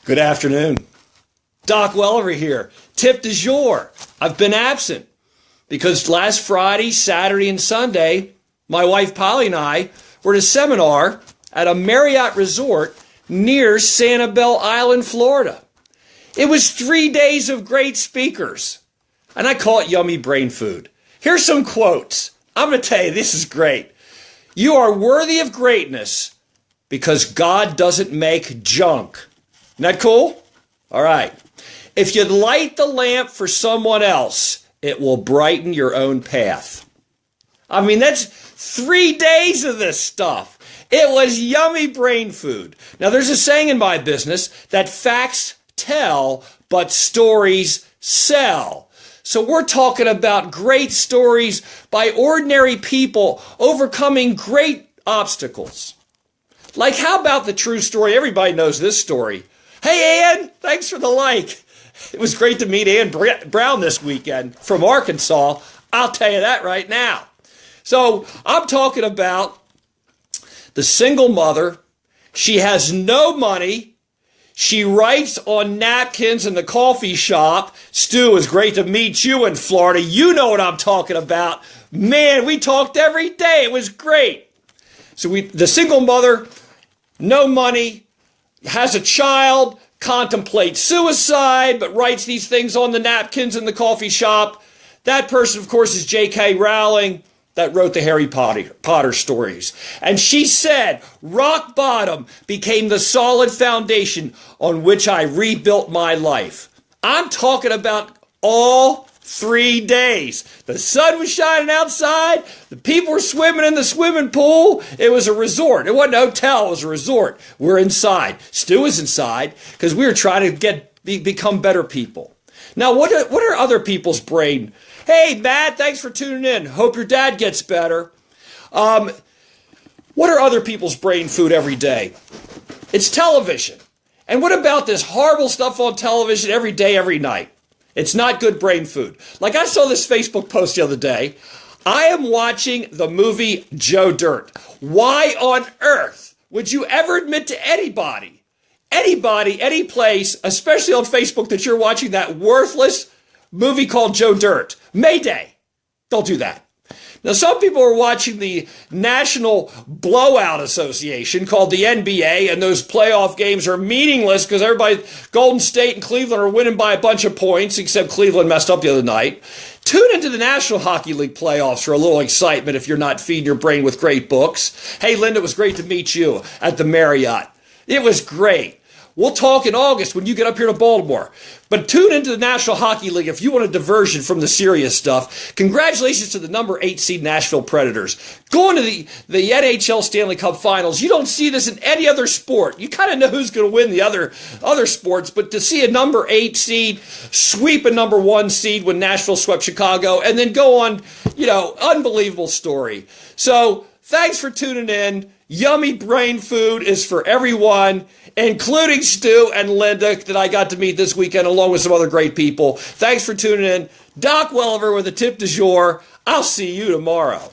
Good afternoon. Doc Welliver here. Tip du jour. I've been absent because last Friday, Saturday, and Sunday, my wife Polly and I were at a seminar at a Marriott resort near Sanibel Island, Florida. It was 3 days of great speakers, and I call it yummy brain food. Here's some quotes. I'm going to tell you, this is great. You are worthy of greatness because God doesn't make junk. Isn't that cool? All right. If you light the lamp for someone else, it will brighten your own path. I mean, that's 3 days of this stuff. It was yummy brain food. Now, there's a saying in my business that facts tell, but stories sell. So we're talking about great stories by ordinary people overcoming great obstacles. Like, how about the true story? Everybody knows this story. Hey, Ann, thanks for the like. It was great to meet Ann Brown this weekend from Arkansas. I'll tell you that right now. So I'm talking about the single mother. She has no money. She writes on napkins in the coffee shop. Stu, it's great to meet you in Florida. You know what I'm talking about. Man, we talked every day. It was great. So the single mother, no money, has a child, contemplates suicide, but writes these things on the napkins in the coffee shop. That person, of course, is J.K. Rowling that wrote the Harry Potter stories. And she said, rock bottom became the solid foundation on which I rebuilt my life. I'm talking about all 3 days. The sun was shining outside. The people were swimming in the swimming pool. It was a resort. It wasn't a hotel. It was a resort. We're inside. Stu is inside because we were trying to become better people. Now, what are other people's brain? Hey, Matt, thanks for tuning in. Hope your dad gets better. What are other people's brain food every day? It's television. And what about this horrible stuff on television every day, every night? It's not good brain food. Like, I saw this Facebook post the other day. I am watching the movie Joe Dirt. Why on earth would you ever admit to anybody, any place, especially on Facebook, that you're watching that worthless movie called Joe Dirt? Mayday. Don't do that. Now, some people are watching the National Blowout Association called the NBA, and those playoff games are meaningless because Golden State and Cleveland are winning by a bunch of points, except Cleveland messed up the other night. Tune into the National Hockey League playoffs for a little excitement if you're not feeding your brain with great books. Hey, Linda, it was great to meet you at the Marriott. It was great. We'll talk in August when you get up here to Baltimore. But tune into the National Hockey League if you want a diversion from the serious stuff. Congratulations to the number 8 seed Nashville Predators. Going to the NHL Stanley Cup Finals. You don't see this in any other sport. You kind of know who's going to win the other sports, but to see a number 8 seed sweep a number 1 seed when Nashville swept Chicago and then go on, unbelievable story. So thanks for tuning in. Yummy brain food is for everyone, including Stu and Linda that I got to meet this weekend, along with some other great people. Thanks for tuning in. Doc Welliver with a tip du jour. I'll see you tomorrow.